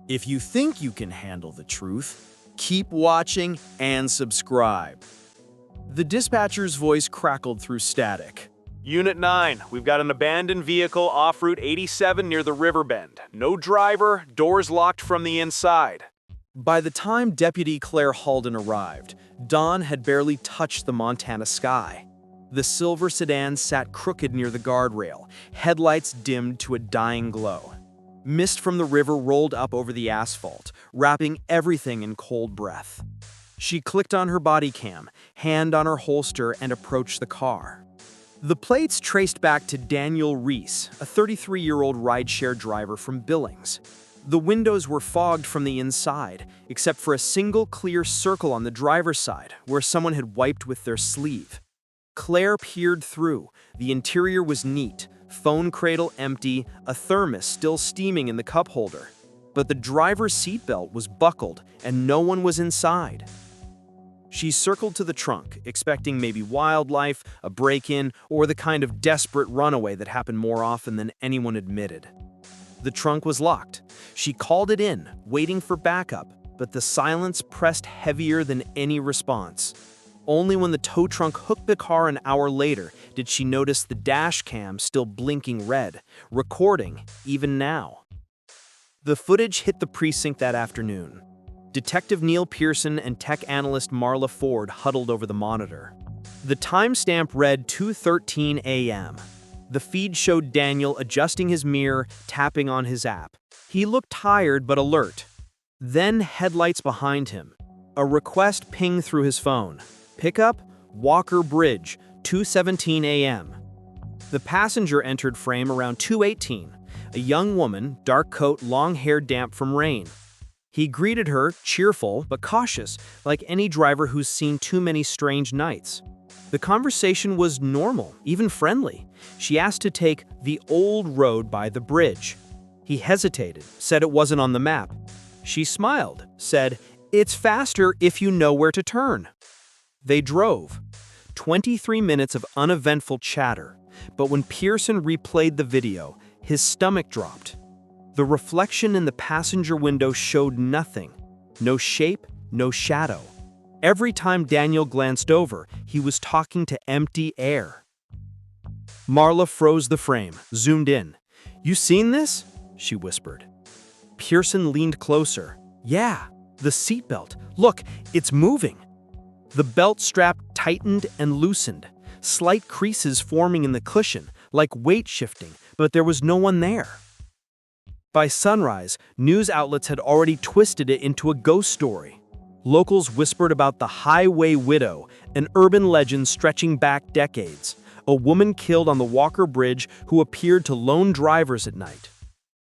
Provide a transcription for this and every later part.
If you think you can handle the truth, keep watching and subscribe. The dispatcher's voice crackled through static. Unit 9, we've got an abandoned vehicle off Route 87 near the river bend. No driver, doors locked from the inside. By the time Deputy Claire Halden arrived, dawn had barely touched the Montana sky. The silver sedan sat crooked near the guardrail, headlights dimmed to a dying glow. Mist from the river rolled up over the asphalt, wrapping everything in cold breath. She clicked on her body cam, hand on her holster, and approached the car. The plates traced back to Daniel Reese, a 33-year-old rideshare driver from Billings. The windows were fogged from the inside, except for a single clear circle on the driver's side, where someone had wiped with their sleeve. Claire peered through. The interior was neat, phone cradle empty, a thermos still steaming in the cup holder. But the driver's seatbelt was buckled, and no one was inside. She circled to the trunk, expecting maybe wildlife, a break-in, or the kind of desperate runaway that happened more often than anyone admitted. The trunk was locked. She called it in, waiting for backup, but the silence pressed heavier than any response. Only when the tow trunk hooked the car an hour later did she notice the dash cam still blinking red, recording even now. The footage hit the precinct that afternoon. Detective Neil Pearson and tech analyst Marla Ford huddled over the monitor. The timestamp read 2:13 a.m. The feed showed Daniel adjusting his mirror, tapping on his app. He looked tired but alert. Then headlights behind him. A request pinged through his phone. Pickup, Walker Bridge, 2:17 a.m. The passenger entered frame around 2:18. A young woman, dark coat, long hair damp from rain. He greeted her, cheerful but cautious, like any driver who's seen too many strange nights. The conversation was normal, even friendly. She asked to take the old road by the bridge. He hesitated, said it wasn't on the map. She smiled, said, "It's faster if you know where to turn." They drove. 23 minutes of uneventful chatter, but when Pearson replayed the video, his stomach dropped. The reflection in the passenger window showed nothing. No shape, no shadow. Every time Daniel glanced over, he was talking to empty air. Marla froze the frame, zoomed in. "You seen this?" she whispered. Pearson leaned closer. "Yeah, the seatbelt. Look, it's moving." The belt strap tightened and loosened, slight creases forming in the cushion, like weight shifting, but there was no one there. By sunrise, news outlets had already twisted it into a ghost story. Locals whispered about the Highway Widow, an urban legend stretching back decades, a woman killed on the Walker Bridge who appeared to lone drivers at night.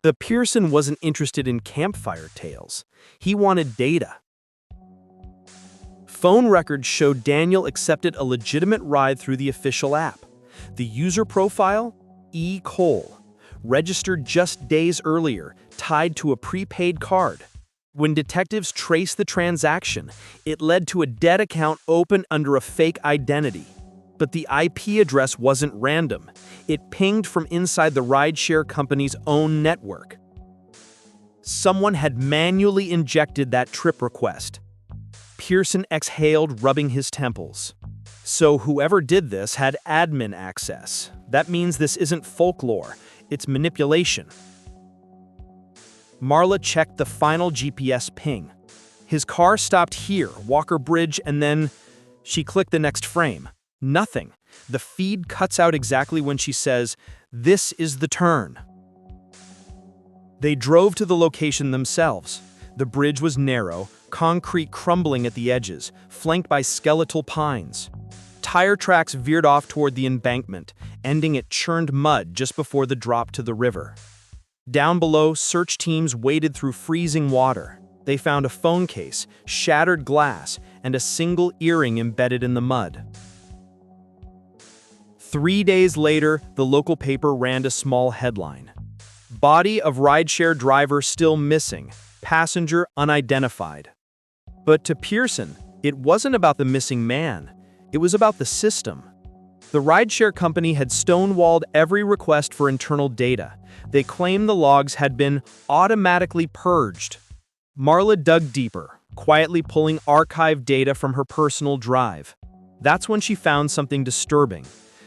The Pearson wasn't interested in campfire tales. He wanted data. Phone records showed Daniel accepted a legitimate ride through the official app. The user profile? E. Cole. Registered just days earlier, tied to a prepaid card. When detectives traced the transaction, it led to a dead account opened under a fake identity. But the IP address wasn't random. It pinged from inside the rideshare company's own network. Someone had manually injected that trip request. Pearson exhaled, rubbing his temples. So whoever did this had admin access. That means this isn't folklore. It's manipulation. Marla checked the final GPS ping. His car stopped here, Walker Bridge, and then she clicked the next frame. Nothing. The feed cuts out exactly when she says, "This is the turn." They drove to the location themselves. The bridge was narrow, concrete crumbling at the edges, flanked by skeletal pines. Tire tracks veered off toward the embankment, ending at churned mud just before the drop to the river. Down below, search teams waded through freezing water. They found a phone case, shattered glass, and a single earring embedded in the mud. 3 days later, the local paper ran a small headline. "Body of rideshare driver still missing. Passenger unidentified." But to Pearson, it wasn't about the missing man. It was about the system. The rideshare company had stonewalled every request for internal data. They claimed the logs had been automatically purged. Marla dug deeper, quietly pulling archived data from her personal drive. That's when she found something disturbing.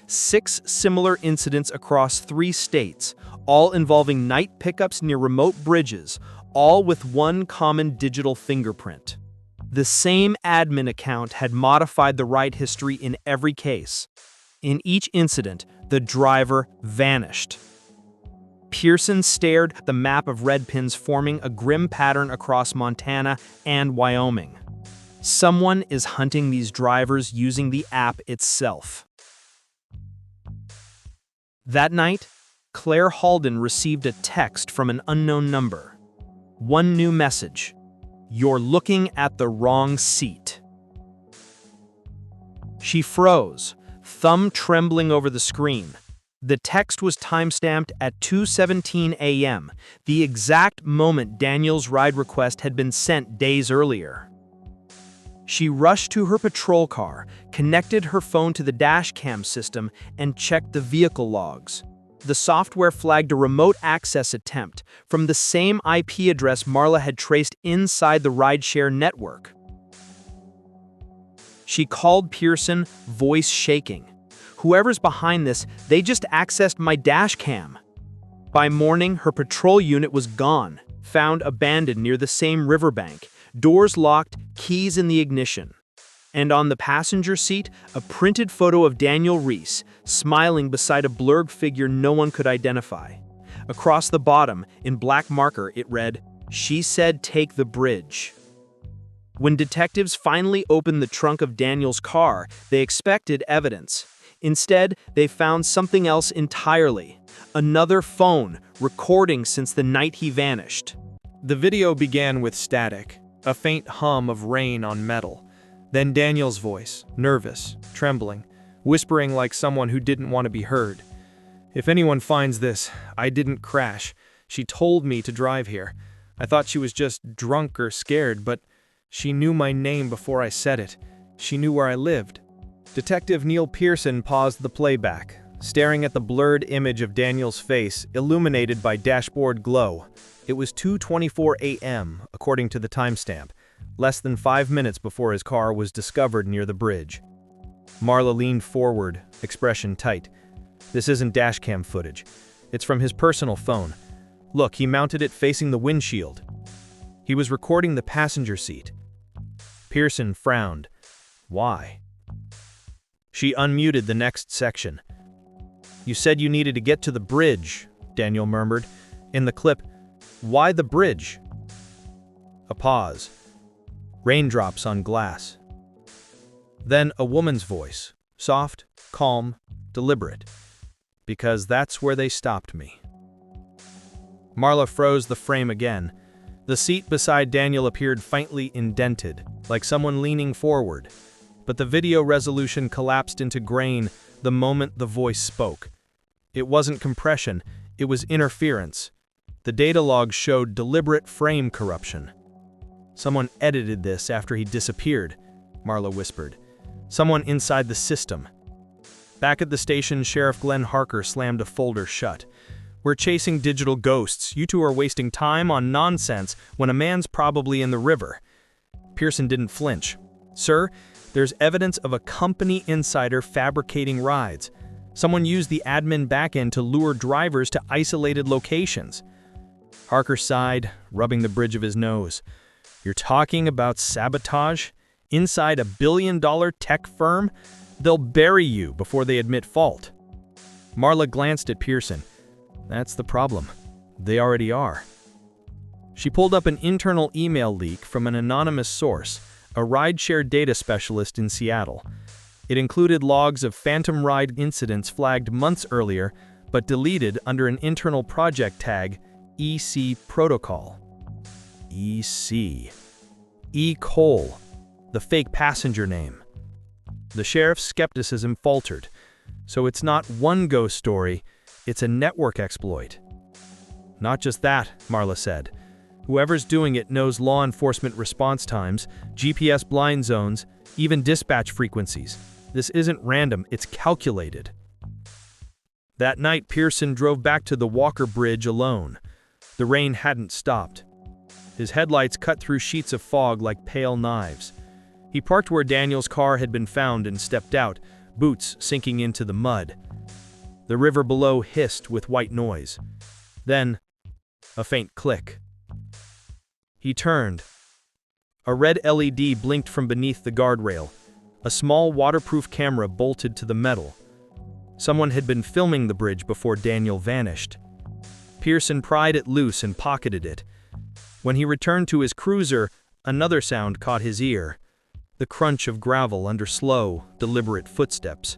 6 similar incidents across 3 states, all involving night pickups near remote bridges, all with one common digital fingerprint. The same admin account had modified the ride history in every case. In each incident, the driver vanished. Pearson stared at the map of red pins forming a grim pattern across Montana and Wyoming. Someone is hunting these drivers using the app itself. That night, Claire Halden received a text from an unknown number. One new message: "You're looking at the wrong seat." She froze, thumb trembling over the screen. The text was timestamped at 2:17 a.m., the exact moment Daniel's ride request had been sent days earlier. She rushed to her patrol car, connected her phone to the dashcam system, and checked the vehicle logs. The software flagged a remote access attempt from the same IP address Marla had traced inside the rideshare network. She called Pearson, voice shaking. "Whoever's behind this, they just accessed my dashcam." By morning, her patrol unit was gone, found abandoned near the same riverbank, doors locked, keys in the ignition. And on the passenger seat, a printed photo of Daniel Reese, smiling beside a blurred figure no one could identify. Across the bottom, in black marker, it read, "She said take the bridge." When detectives finally opened the trunk of Daniel's car, they expected evidence. Instead, they found something else entirely. Another phone, recording since the night he vanished. The video began with static, a faint hum of rain on metal. Then Daniel's voice, nervous, trembling, whispering like someone who didn't want to be heard. "If anyone finds this, I didn't crash. She told me to drive here. I thought she was just drunk or scared, but she knew my name before I said it. She knew where I lived." Detective Neil Pearson paused the playback, staring at the blurred image of Daniel's face illuminated by dashboard glow. It was 2:24 a.m., according to the timestamp, less than 5 minutes before his car was discovered near the bridge. Marla leaned forward, expression tight. "This isn't dashcam footage. It's from his personal phone. Look, he mounted it facing the windshield. He was recording the passenger seat." Pearson frowned. "Why?" She unmuted the next section. "You said you needed to get to the bridge," Daniel murmured. In the clip, "Why the bridge?" A pause. Raindrops on glass. Then a woman's voice, soft, calm, deliberate. "Because that's where they stopped me." Marla froze the frame again. The seat beside Daniel appeared faintly indented, like someone leaning forward. But the video resolution collapsed into grain the moment the voice spoke. It wasn't compression, it was interference. The data log showed deliberate frame corruption. "Someone edited this after he disappeared," Marla whispered. "Someone inside the system." Back at the station, Sheriff Glenn Harker slammed a folder shut. "We're chasing digital ghosts. You two are wasting time on nonsense when a man's probably in the river." Pearson didn't flinch. "Sir, there's evidence of a company insider fabricating rides. Someone used the admin backend to lure drivers to isolated locations." Harker sighed, rubbing the bridge of his nose. "You're talking about sabotage? Inside a billion-dollar tech firm? They'll bury you before they admit fault." Marla glanced at Pearson. "That's the problem. They already are." She pulled up an internal email leak from an anonymous source, a rideshare data specialist in Seattle. It included logs of phantom ride incidents flagged months earlier, but deleted under an internal project tag, EC Protocol. EC. E-Cole, the fake passenger name. The sheriff's skepticism faltered. So it's not one ghost story, it's a network exploit. "Not just that," Marla said. "Whoever's doing it knows law enforcement response times, GPS blind zones, even dispatch frequencies. This isn't random, it's calculated." That night, Pearson drove back to the Walker Bridge alone. The rain hadn't stopped. His headlights cut through sheets of fog like pale knives. He parked where Daniel's car had been found and stepped out, boots sinking into the mud. The river below hissed with white noise. Then, a faint click. He turned. A red LED blinked from beneath the guardrail. A small waterproof camera bolted to the metal. Someone had been filming the bridge before Daniel vanished. Pearson pried it loose and pocketed it. When he returned to his cruiser, another sound caught his ear. The crunch of gravel under slow, deliberate footsteps.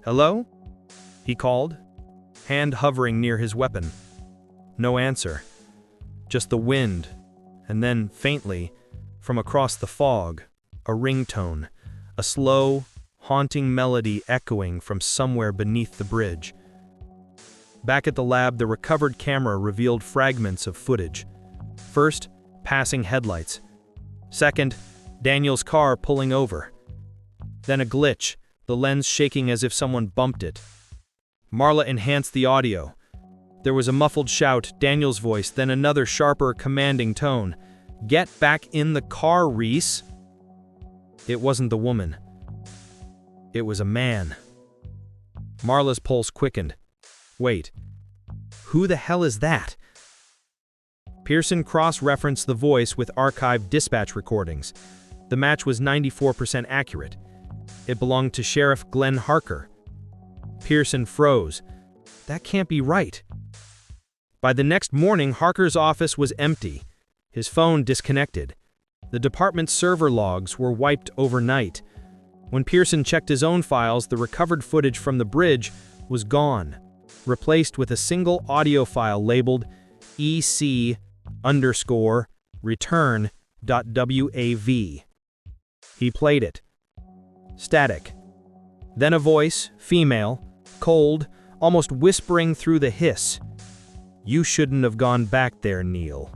"Hello?" he called, hand hovering near his weapon. No answer. Just the wind, and then, faintly, from across the fog, a ringtone, a slow, haunting melody echoing from somewhere beneath the bridge. Back at the lab, the recovered camera revealed fragments of footage. First, passing headlights. Second, Daniel's car pulling over. Then a glitch, the lens shaking as if someone bumped it. Marla enhanced the audio. There was a muffled shout, Daniel's voice, then another sharper, commanding tone. "Get back in the car, Reese!" It wasn't the woman. It was a man. Marla's pulse quickened. Wait. Who the hell is that? Pearson cross-referenced the voice with archived dispatch recordings. The match was 94% accurate. It belonged to Sheriff Glenn Harker. Pearson froze. That can't be right. By the next morning, Harker's office was empty. His phone disconnected. The department's server logs were wiped overnight. When Pearson checked his own files, the recovered footage from the bridge was gone, replaced with a single audio file labeled EC_return.wav. He played it. Static. Then a voice, female, cold, almost whispering through the hiss. "You shouldn't have gone back there, Neil."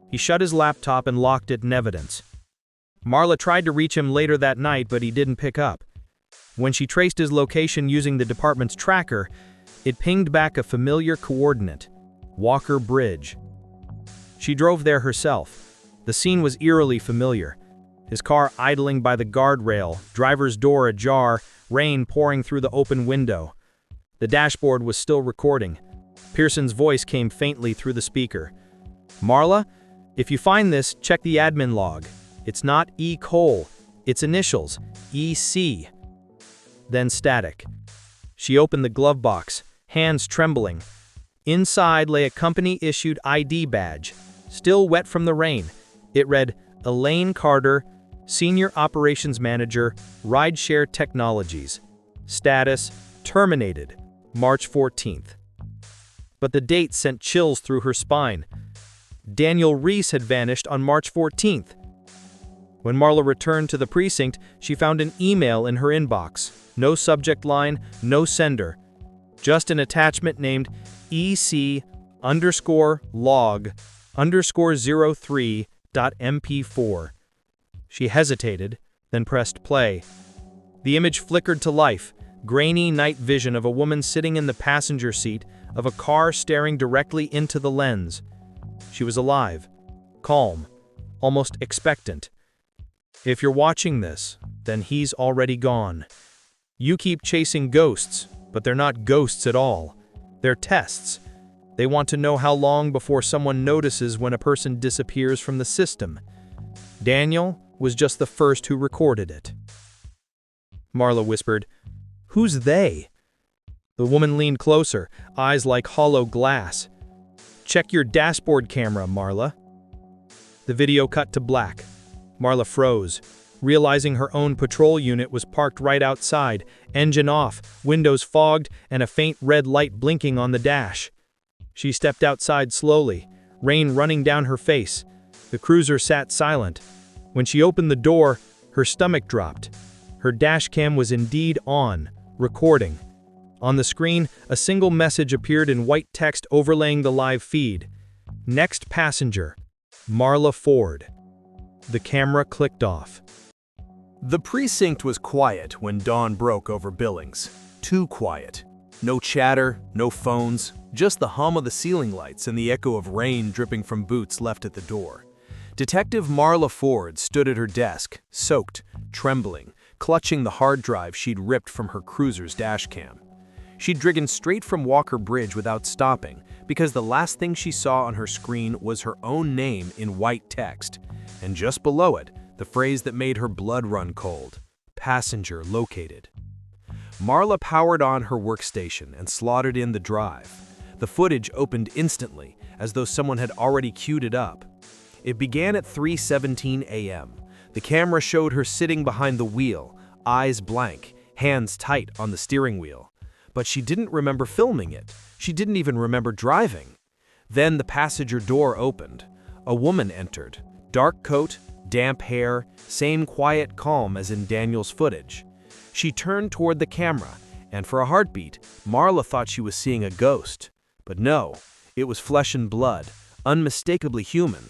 He shut his laptop and locked it in evidence. Marla tried to reach him later that night, but he didn't pick up. When she traced his location using the department's tracker, it pinged back a familiar coordinate, Walker Bridge. She drove there herself. The scene was eerily familiar. His car idling by the guardrail, driver's door ajar, rain pouring through the open window. The dashboard was still recording. Pearson's voice came faintly through the speaker. "Marla, if you find this, check the admin log. It's not E. Cole, it's initials, EC." Then static. She opened the glove box, hands trembling. Inside lay a company-issued ID badge, still wet from the rain. It read, Elaine Carter, Senior Operations Manager, Rideshare Technologies. Status, terminated, March 14th. But the date sent chills through her spine. Daniel Reese had vanished on March 14th. When Marla returned to the precinct, she found an email in her inbox. No subject line, no sender. Just an attachment named EC_log_03.mp4. She hesitated, then pressed play. The image flickered to life, grainy night vision of a woman sitting in the passenger seat of a car staring directly into the lens. She was alive, calm, almost expectant. If you're watching this, then he's already gone. You keep chasing ghosts, but they're not ghosts at all. They're tests. They want to know how long before someone notices when a person disappears from the system. Daniel was just the first who recorded it. Marla whispered, "Who's they?" The woman leaned closer, eyes like hollow glass. "Check your dashboard camera, Marla." The video cut to black. Marla froze, realizing her own patrol unit was parked right outside, engine off, windows fogged, and a faint red light blinking on the dash. She stepped outside slowly, rain running down her face. The cruiser sat silent. When she opened the door, her stomach dropped. Her dashcam was indeed on, recording. On the screen, a single message appeared in white text overlaying the live feed. Next passenger, Marla Ford. The camera clicked off. The precinct was quiet when dawn broke over Billings. Too quiet. No chatter, no phones, just the hum of the ceiling lights and the echo of rain dripping from boots left at the door. Detective Marla Ford stood at her desk, soaked, trembling, clutching the hard drive she'd ripped from her cruiser's dashcam. She'd driven straight from Walker Bridge without stopping, because the last thing she saw on her screen was her own name in white text, and just below it, the phrase that made her blood run cold: passenger located. Marla powered on her workstation and slotted in the drive. The footage opened instantly, as though someone had already queued it up. It began at 3:17 a.m. The camera showed her sitting behind the wheel, eyes blank, hands tight on the steering wheel. But she didn't remember filming it. She didn't even remember driving. Then the passenger door opened. A woman entered. Dark coat, damp hair, same quiet calm as in Daniel's footage. She turned toward the camera, and for a heartbeat, Marla thought she was seeing a ghost. But no, it was flesh and blood, unmistakably human.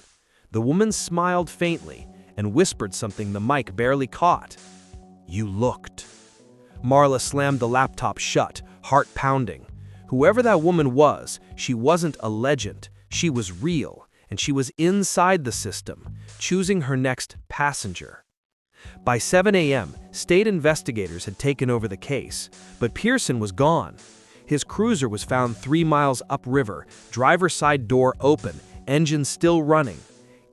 The woman smiled faintly and whispered something the mic barely caught. "You looked." Marla slammed the laptop shut, heart pounding. Whoever that woman was, she wasn't a legend. She was real, and she was inside the system, choosing her next passenger. By 7 a.m., state investigators had taken over the case, but Pearson was gone. His cruiser was found 3 miles upriver, driver's side door open, engine still running.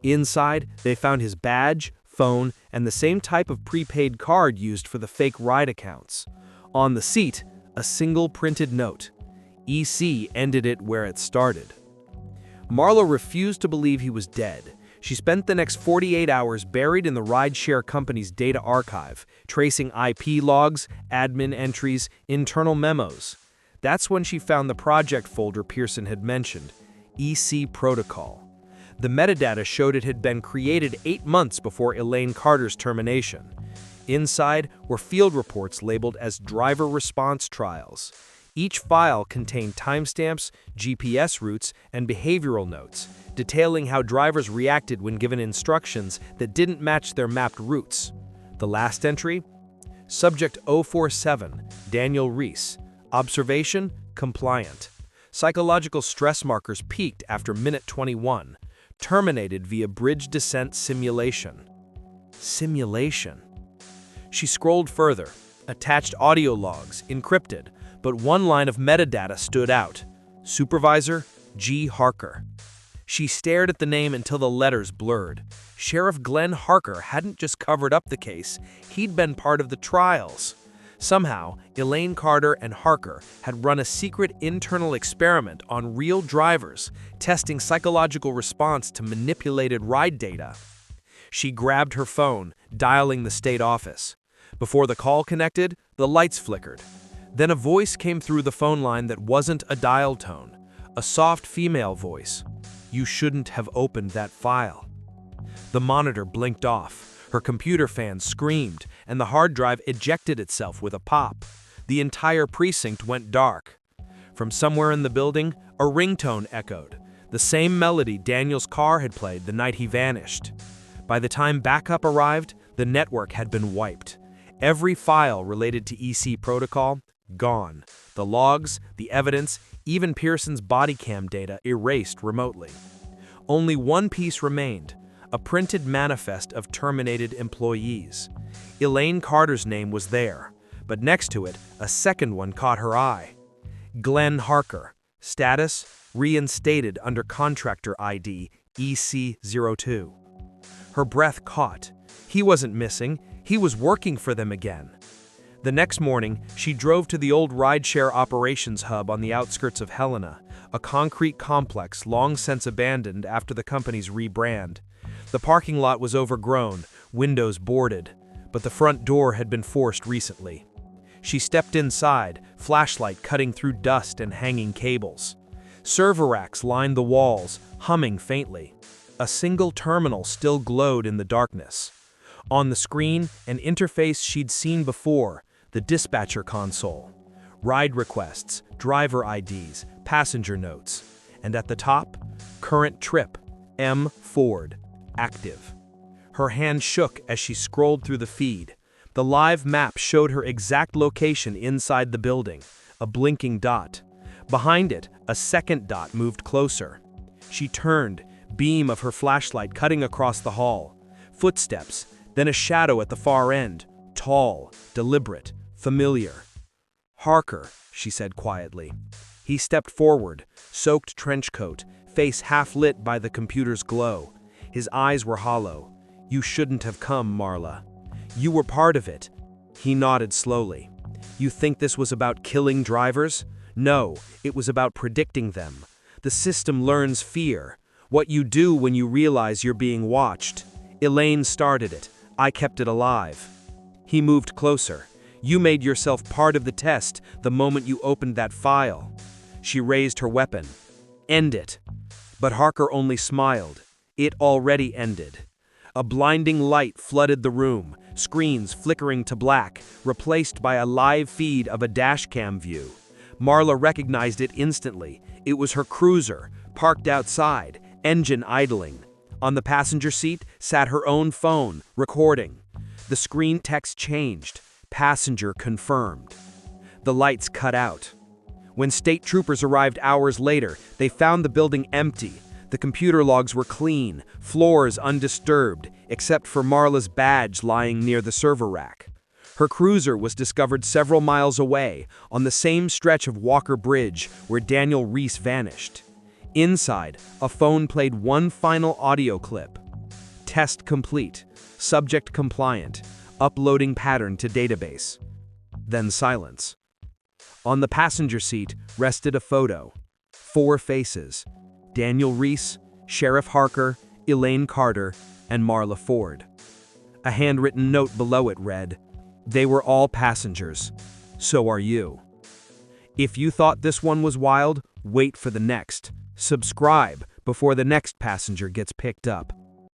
Inside, they found his badge, phone, and the same type of prepaid card used for the fake ride accounts. On the seat, a single printed note. EC ended it where it started. Marla refused to believe he was dead. She spent the next 48 hours buried in the rideshare company's data archive, tracing IP logs, admin entries, internal memos. That's when she found the project folder Pearson had mentioned, EC Protocol. The metadata showed it had been created 8 months before Elaine Carter's termination. Inside were field reports labeled as driver response trials. Each file contained timestamps, GPS routes, and behavioral notes, detailing how drivers reacted when given instructions that didn't match their mapped routes. The last entry? Subject 047, Daniel Reese. Observation, compliant. Psychological stress markers peaked after minute 21. Terminated via bridge descent simulation. Simulation. She scrolled further. Attached audio logs, encrypted, but one line of metadata stood out. Supervisor G. Harker. She stared at the name until the letters blurred. Sheriff Glenn Harker hadn't just covered up the case, he'd been part of the trials. Somehow, Elaine Carter and Harker had run a secret internal experiment on real drivers, testing psychological response to manipulated ride data. She grabbed her phone, dialing the state office. Before the call connected, the lights flickered. Then a voice came through the phone line that wasn't a dial tone, a soft female voice. "You shouldn't have opened that file." The monitor blinked off. Her computer fan screamed, and the hard drive ejected itself with a pop. The entire precinct went dark. From somewhere in the building, a ringtone echoed, the same melody Daniel's car had played the night he vanished. By the time backup arrived, the network had been wiped. Every file related to EC Protocol, gone. The logs, the evidence, even Pearson's body cam data erased remotely. Only one piece remained, a printed manifest of terminated employees. Elaine Carter's name was there, but next to it, a second one caught her eye. Glenn Harker, status, reinstated under contractor ID EC02. Her breath caught. He wasn't missing, he was working for them again. The next morning, she drove to the old rideshare operations hub on the outskirts of Helena, a concrete complex long since abandoned after the company's rebrand. The parking lot was overgrown, windows boarded, but the front door had been forced recently. She stepped inside, flashlight cutting through dust and hanging cables. Server racks lined the walls, humming faintly. A single terminal still glowed in the darkness. On the screen, an interface she'd seen before, the dispatcher console. Ride requests, driver IDs, passenger notes. And at the top, current trip, M. Ford, active. Her hand shook as she scrolled through the feed. The live map showed her exact location inside the building, a blinking dot. Behind it, a second dot moved closer. She turned, beam of her flashlight cutting across the hall. Footsteps, then a shadow at the far end, tall, deliberate, familiar. "Harker," she said quietly. He stepped forward, soaked trench coat, face half lit by the computer's glow. His eyes were hollow. "You shouldn't have come, Marla. You were part of it." He nodded slowly. "You think this was about killing drivers? No, it was about predicting them. The system learns fear. What you do when you realize you're being watched. Elaine started it. I kept it alive." He moved closer. "You made yourself part of the test the moment you opened that file." She raised her weapon. "End it." But Harker only smiled. It already ended. A blinding light flooded the room, screens flickering to black, replaced by a live feed of a dashcam view. Marla recognized it instantly. It was her cruiser, parked outside, engine idling. On the passenger seat sat her own phone, recording. The screen text changed. Passenger confirmed. The lights cut out. When state troopers arrived hours later, they found the building empty. The computer logs were clean, floors undisturbed, except for Marla's badge lying near the server rack. Her cruiser was discovered several miles away, on the same stretch of Walker Bridge where Daniel Reese vanished. Inside, a phone played one final audio clip. "Test complete. Subject compliant. Uploading pattern to database." Then silence. On the passenger seat rested a photo. 4 faces: Daniel Reese, Sheriff Harker, Elaine Carter, and Marla Ford. A handwritten note below it read, "They were all passengers. So are you." If you thought this one was wild, wait for the next. Subscribe before the next passenger gets picked up.